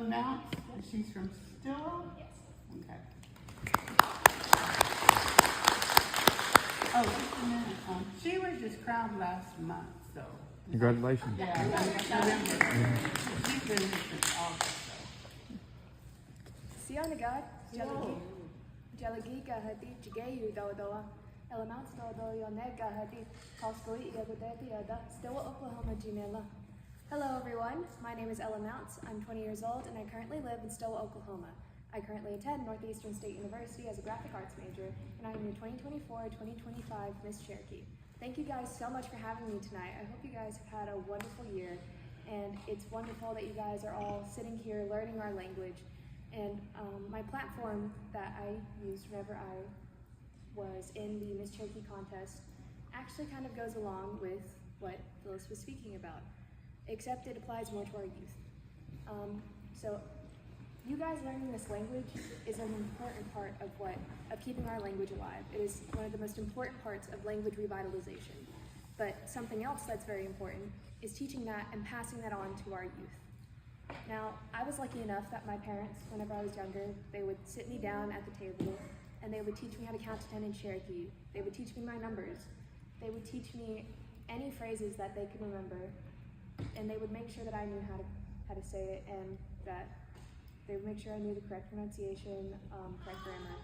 Mounce, and she's from Stillwell? Yes. Okay. Oh, just a minute. She was just crowned last month, so. Congratulations. Yeah, November. She's been here since August, so. Sianagat, Cherokee kahati chigeyu dodoa. Mounce dodo yone kahati koskoi iagudeti ada Stillwell, Oklahoma Gmaila. Hello everyone, my name is Ella Mounce. I'm 20 years old and I currently live in Stillwell, Oklahoma. I currently attend Northeastern State University as a graphic arts major, and I am your 2024-2025 Miss Cherokee. Thank you guys so much for having me tonight. I hope you guys have had a wonderful year, and it's wonderful that you guys are all sitting here learning our language. And my platform that I used whenever I was in the Miss Cherokee contest actually kind of goes along with what Phyllis was speaking about, except it applies more to our youth. So you guys learning this language is an important part of keeping our language alive. It is one of the most important parts of language revitalization. But something else that's very important is teaching that and passing that on to our youth. Now, I was lucky enough that my parents, whenever I was younger, they would sit me down at the table and they would teach me how to count to 10 in Cherokee. They would teach me my numbers. They would teach me any phrases that they could remember, and they would make sure that I knew how to say it, and that they would make sure I knew the correct pronunciation, correct grammar.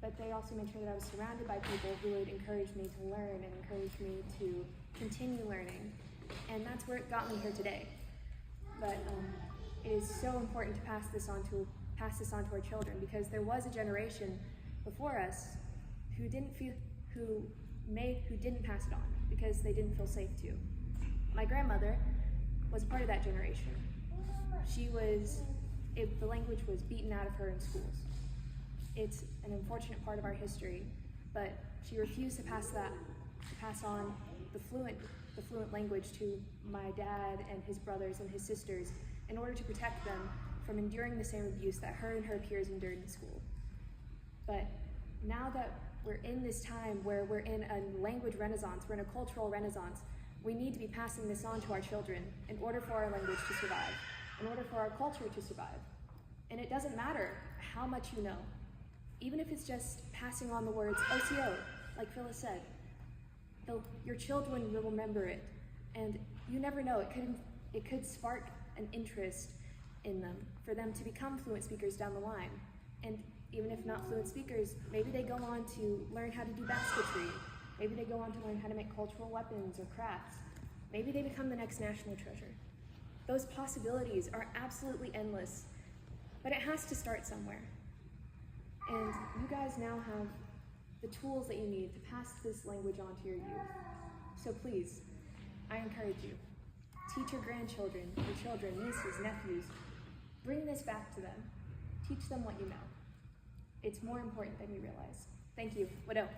But they also made sure that I was surrounded by people who would encourage me to learn and encourage me to continue learning. And that's where it got me here today. But it is so important to pass this on to our children, because there was a generation before us who didn't pass it on because they didn't feel safe to. My grandmother was part of that generation. The language was beaten out of her in schools. It's an unfortunate part of our history, but she refused to pass on the fluent language to my dad and his brothers and his sisters in order to protect them from enduring the same abuse that her and her peers endured in school. But now that we're in this time where we're in a language renaissance, we're in a cultural renaissance, we need to be passing this on to our children in order for our language to survive, in order for our culture to survive. And it doesn't matter how much you know. Even if it's just passing on the words OCO, like Phyllis said, your children will remember it. And you never know, it could spark an interest in them, for them to become fluent speakers down the line. And even if not fluent speakers, maybe they go on to learn how to do basketry. Maybe they go on to learn how to make cultural weapons or crafts. Maybe they become the next national treasure. Those possibilities are absolutely endless, but it has to start somewhere. And you guys now have the tools that you need to pass this language on to your youth. So please, I encourage you, teach your grandchildren, your children, nieces, nephews, bring this back to them. Teach them what you know. It's more important than you realize. Thank you. Widow.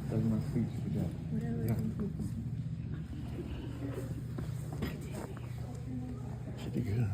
That's my speech for that. Yeah. Pretty good.